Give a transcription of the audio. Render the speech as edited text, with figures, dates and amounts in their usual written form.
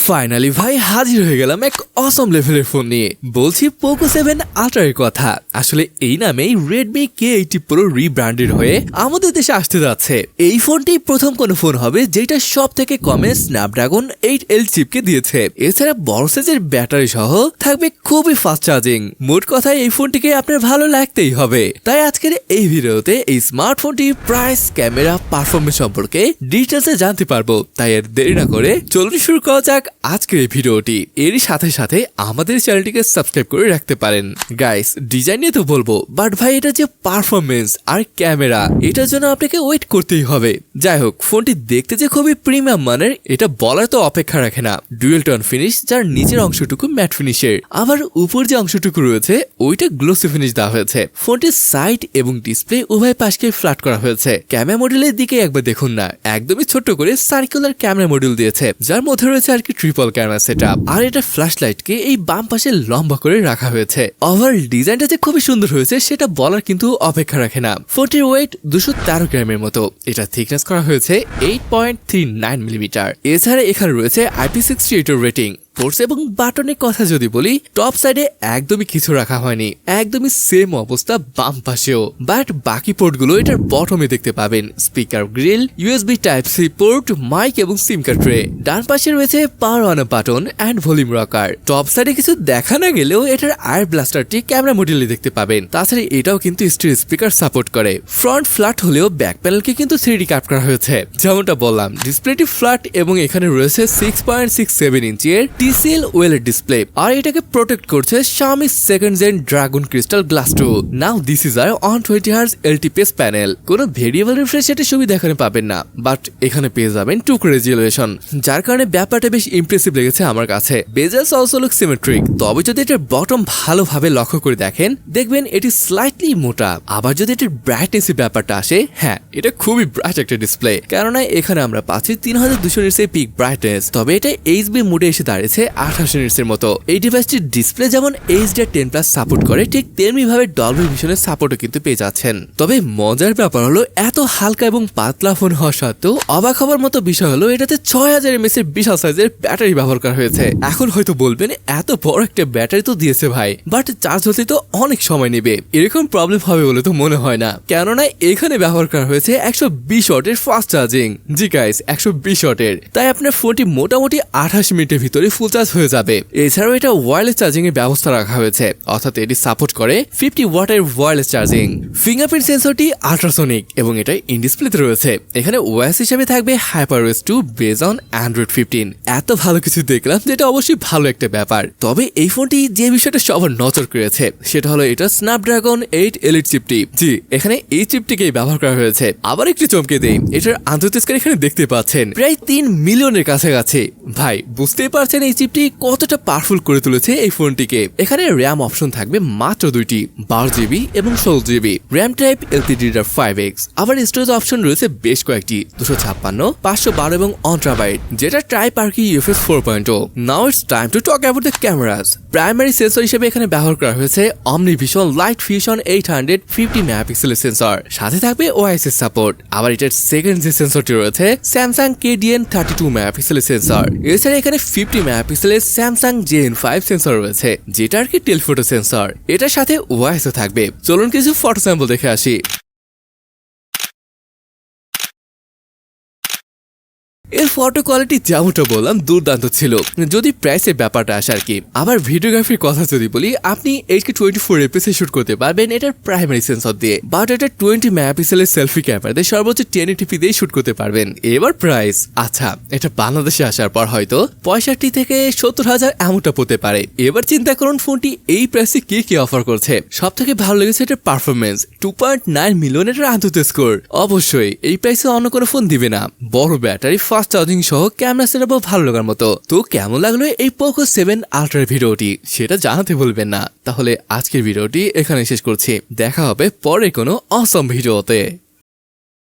Finally ভাই হাজির হয়ে গেলাম এক অসম লেভেলের ফোন নিয়ে। বলছি পোকো 7 আল্ট্রার কথা। আসলে এই নামেই রেডমি K80 Pro রিব্র্যান্ডেড হয়ে আমাদের দেশে আসতে যাচ্ছে। এই ফোনটি প্রথম কোন ফোন হবে যেটা সব থেকে কমে স্ন্যাপড্রাগন 8L চিপকে দিয়েছে। এছাড়া বড় সাইজের ব্যাটারি সহ থাকবে খুবই ফাস্ট চার্জিং। মোট কথায় এই ফোনটিকে আপনার ভালো লাগতেই হবে। তাই আজকের এই ভিডিওতে এই স্মার্টফোনটির প্রাইস, ক্যামেরা, পারফরমেন্স সম্পর্কে ডিটেলসে জানতে পারবো। তাই আর দেরি না করে চলুন শুরু করা যাক আজকের এই ভিডিওটি। এরই সাথে সাথে আমাদের চ্যানেলটিকে সাবস্ক্রাইব করে রাখতে পারেন। গাইস, ডিজাইন নিয়ে তো বলবো, বাট ভাই এটা যে পারফরমেন্স আর ক্যামেরা, এটার জন্য আপনাকে ওয়েট করতেই হবে। যাই হোক, ফোনটি দেখতে যে খুবই প্রিমিয়াম মানের এটা বলার তো অপেক্ষা রাখে না। ডুয়েল টোন ফিনিশ, যার নিচের অংশটুকু ম্যাট ফিনিশের, আবার উপর যে অংশটুকু রয়েছে ওইটা গ্লোসি ফিনিশ দেওয়া হয়েছে। ফোনটির সাইড এবং ডিসপ্লে উভয় পাশকে ফ্ল্যাট করা হয়েছে। ক্যামেরা মডেলের দিকে একবার দেখুন না, একদমই ছোট্ট করে সার্কুলার ক্যামেরা মডিউল দিয়েছে, যার মধ্যে রয়েছে আর কি ট্রিপল ক্যামেরা সেটআপ। আর এটা ফ্ল্যাশ লাইটকে এই বাম পাশে লম্বা করে রাখা হয়েছে। ওভারঅল ডিজাইনটা যে খুবই সুন্দর হয়েছে সেটা বলার কিন্তু অপেক্ষা রাখে না। ফোনটির ওয়েট 213 গ্রামের মতো। এটা থিকনেস করা হয়েছে 8.39 মিলিমিটার। এছাড়া এখানে রয়েছে IP68 রেটিং। পোর্টস এবং বাটনের কথা যদি বলি, টপ সাইডে একদমই কিছু রাখা হয়নি, একদমই সেম অবস্থা বাম পাশেও। বাট বাকি পোর্টগুলো এটার বটমে দেখতে পাবেন। Speaker grill, USB Type-C port, mic এবং সিম কার্ড ট্রে। ডান পাশে রয়েছে power on button and volume rocker. Top সাইডে কিছু দেখা না গেলেও এটার আয়ার ব্লাস্টারটি ক্যামেরা মডিউলে দেখতে পাবেন। তাছাড়া এটাও কিন্তু স্টিরিও স্পিকার সাপোর্ট করে। ফ্রন্ট ফ্ল্যাট হলেও ব্যাক প্যানেলকে কিন্তু 3D কাট করা হয়েছে। যেমনটা বললাম, ডিসপ্লেটি ফ্ল্যাট এবং এখানে রয়েছে 6.67 ইঞ্চের TCL OLED ডিসপ্লে। আর এটাকে প্রোটেক্ট করছে Xiaomi 2nd Gen Dragon Crystal Glass 2। Now this is আর 120Hz LTPS প্যানেল। কোনো ভেরিয়েবল রিফ্রেশ রেটের সুবিধা এখানে পাবেন না, বাট এখানে পেয়ে যাবেন 2K রেজুলেশন, যার কারণে ব্যাপারটা বেশ ইমপ্রেসিভ লেগেছে আমার কাছে। বেজেলস অলসো লুক সিমেট্রিক। তবে যদি এটার বটম ভালোভাবে লক্ষ্য করে দেখেন, দেখবেন এটি স্লাইটলি মোটা। আবার যদি এটার ব্রাইটনেসের ব্যাপারটা আসে, হ্যাঁ, এটা খুবই ব্রাইট একটা ডিসপ্লে। কেননা এখানে আমরা পাচ্ছি 3200 নিটস পিক ব্রাইটনেস। তবে এটা HB মোডে এসে দাঁড়িয়েছে 28 নিটসের মতো। এই ডিভাইসটির ডিসপ্লে যেমন HDR10+ সাপোর্ট করে, ঠিক তেমনি ভাবে ডলবি ভিশনের সাপোর্টও কিন্তু পেয়ে যাচ্ছেন। তবে মজার ব্যাপার হলো, এত হালকা এবং পাতলা ফোন হওয়া সত্ত্বেও অবাক হবার মতো বিষয় হলো এটাতে 6000 mAh এর বিশাল সাইজের ব্যাটারি ব্যবহার করা হয়েছে। এখন হয়তো বলবেন, এত বড় একটা ব্যাটারি তো দিয়েছে ভাই, বাট চার্জ হতে তো অনেক সময় নেবে। এরকম প্রবলেম হবে বলে তো মনে হয় না, কেননা এখানে ব্যবহার করা হয়েছে 120 ওয়াটের ফাস্ট চার্জিং। জি গাইস, 120 ওয়াটের। তাই আপনার ফোনটি মোটামুটি 28 মিনিটের ভিতরে ফুল চার্জ হয়ে যাবে। এছাড়াও এটা ওয়্যারলেস চার্জিং এর ব্যবস্থা রাখা হয়েছে, অর্থাৎ এটি সাপোর্ট করে 50 ওয়াটের ওয়্যারলেস চার্জিং। ফিঙ্গারপ্রিন্ট সেন্সরটি আল্ট্রাসনিক এবং এটা ইন ডিসপ্লেতে রয়েছে। এখানে OS হিসেবে থাকবে HyperOS 2 বেস অন Android 15। এত ভালো কিছু দেখলাম যেটা অবশ্যই ভালো একটা ব্যাপার। তবে এই ফোনটি যে বিষয়টা সবার নজর কেড়েছে সেটা হলো এটা স্ন্যাপড্রাগন 8 Elite চিপটি। জি, এখানে এই চিপটিকেই ব্যবহার করা হয়েছে। আবার একটু চমকে দেই, এটার আন্তর্জাতিক এখানে দেখতে পাচ্ছেন প্রায় 3 মিলিয়নের কাছাকাছি। ভাই, বুঝতেই পারছেন এই চিপটি কতটা পাওয়ারফুল করে তুলেছে এই ফোনটিকে। এখানে র্যাম অপশন থাকবে মাত্র 2টি, 12GB এবং 16GB। RAM type LPDDR5X। আবার স্টোরেজ অপশন রয়েছে বেশ কয়েকটি, 256, 512 এবং 1TB, যেটা try পার্কি UFS 4.0। Now it's time to talk about the cameras. Primary sensor হিসেবে এখানে ব্যবহার করা হয়েছে OmniVision Light Fusion 850 মেগাপিক্সেলের সেন্সর, সাথে থাকবে OIS সাপোর্ট। আবার এটার সেকেন্ড যে সেন্সরটি রয়েছে Samsung KDN 32 মেগাপিক্সেলের সেন্সর। এছাড়া এখানে 50 মেগাপিক্সেলের Samsung JN5 সেন্সর রয়েছে, যেটা আর কি টেলিফটো সেন্সর। এটার সাথে OIS থাকবে। চলুন কিছু ফটো স্যাম্পল দেখে আসি। এর ফটো কোয়ালিটি যেমনটা বললাম দুর্দান্ত ছিল, যদি প্রাইসের ব্যাপারটা আসে আর কি। আবার ভিডিওগ্রাফির কথা যদি বলি, আপনি HK24 FPS শুট করতে পারবেন এটার প্রাইমারি সেন্সর দিয়ে, বাট এটা 20 মেগাপিক্সেলের সেলফি ক্যামেরা দিয়ে সর্বোচ্চ 1080p দিয়ে শুট করতে পারবেন। এবার প্রাইস, আচ্ছা, এটা বাংলাদেশে আসার পর হয়তো 65 থেকে 70,000 এমনটা পড়তে পারে। এবার চিন্তা করুন ফোনটি এই প্রাইসে কি অফার করছে। সব থেকে ভালো লেগেছে এটার পারফরমেন্স, 2.9 মিলিয়নের আন্তর্জাতিক স্কোর। অবশ্যই এই প্রাইসে অন্য কোনো ফোন দিবে না। বড় ব্যাটারি, ফাস্ট চার্জিং সহ ক্যামেরা সেটআপও ভালো লাগার মতো। তো কেমন লাগলো এই পোকো 7 আল্ট্রার ভিডিওটি সেটা জানাতে ভুলবেন না। তাহলে আজকের ভিডিওটি এখানে শেষ করছি, দেখা হবে পরে কোনো অসম ভিডিওতে।